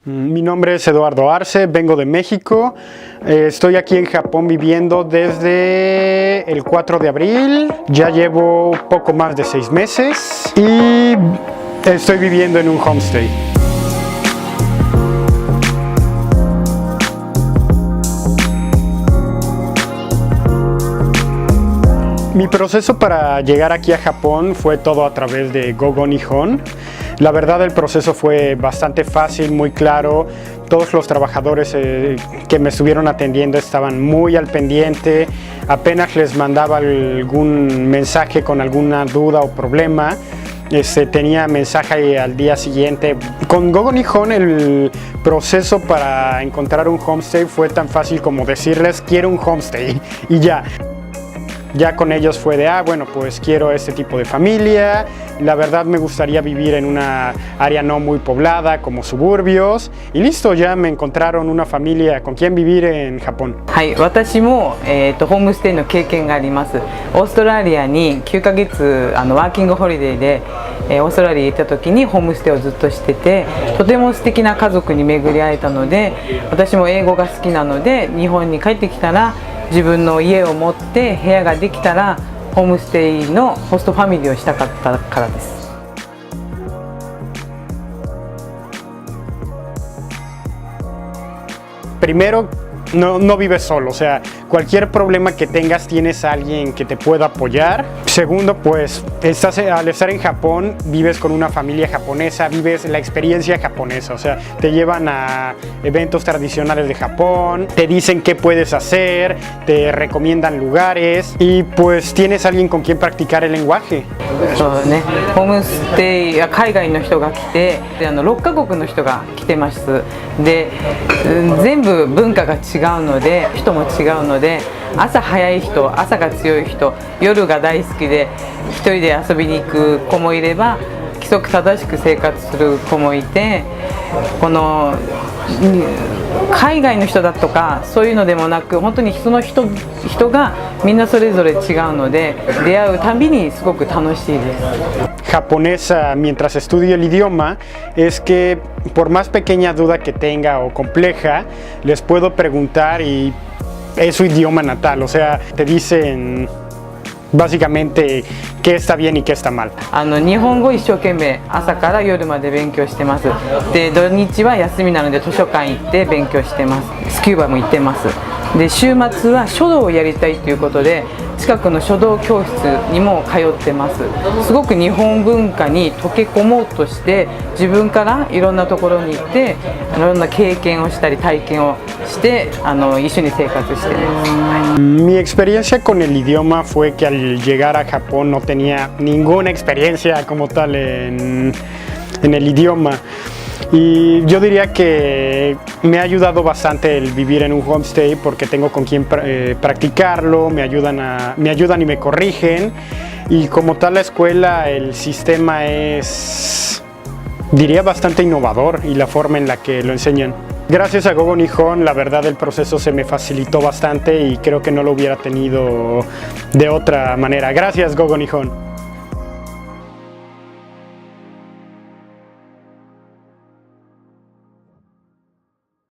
Mi nombre es Eduardo Arce, vengo de México. Estoy aquí en Japón viviendo desde el 4 de abril. Ya llevo poco más de 6 meses y estoy viviendo en un homestay. Mi proceso para llegar aquí a Japón fue todo a través de Gogo Nihon. La verdad, el proceso fue bastante fácil, muy claro. Todos los trabajadores que me estuvieron atendiendo estaban muy al pendiente. Apenas les mandaba algún mensaje con alguna duda o problema, tenía mensaje al día siguiente. Con Gogo Nihon el proceso para encontrar un homestay fue tan fácil como decirles quiero un homestay y ya. Ya con ellos fue de, bueno, pues quiero este tipo de familia. La verdad me gustaría vivir en una área no muy poblada, como suburbios. Y listo, ya me encontraron una familia con quien vivir en Japón. はい、私も、ホームステイの経験があります。オーストラリアに9ヶ月ワーキングホリデーで、オーストラリアに行った時にホームステイをずっとしてて、とても素敵な家族に巡り会えたので、私も英語が好きなので、日本に帰ってきたら自分の家を持って部屋ができたらホームステイのホストファミリーをしたかったからです。Primero, no vives solo, o sea, cualquier problema que tengas tienes a alguien que te pueda apoyar. Segundo, pues al estar en Japón vives con una familia japonesa, vives la experiencia japonesa, o sea, te llevan a eventos tradicionales de Japón, te dicen qué puedes hacer, te recomiendan lugares y pues tienes a alguien con quien practicar el lenguaje. そうね、ホームステイや海外の人が来て、6カ国の人が来てます。で、全部文化が違うので、人も違うので、朝早い人、朝が強い人、夜が大好きで一人で遊びに行く子もいれば、規則正しく生活する子もいて、この海外の人だとかそういうのでもなく、本当にその人がみんなそれぞれ違うので、出会うたびにすごく楽しいです。Japonesa mientras estudio el idioma es que por más pequeña duda que tenga o compleja, les puedo preguntar y es su idioma natal, o sea, te dicen básicamente qué está bien y qué está mal. 日本語一生懸命朝から夜まで勉強してます。で、土日は休みなので図書館行って勉強してます。スキューバも行ってます。で、週末は書道をやりたいということで近くの書道教室にも通ってます。すごく日本文化に溶け込もうとして自分からいろんなところに行っていろんな経験をしたり体験をして一緒に生活してます。Mi experiencia con el idioma fue que al llegar a Japón no tenía ninguna experiencia como tal en el idioma. Y yo diría que me ha ayudado bastante el vivir en un homestay porque tengo con quien practicarlo, me ayudan y me corrigen. Y como tal la escuela, el sistema es, diría, bastante innovador y la forma en la que lo enseñan. Gracias a Gogo Nihon, la verdad el proceso se me facilitó bastante y creo que no lo hubiera tenido de otra manera. Gracias Gogo Nihon.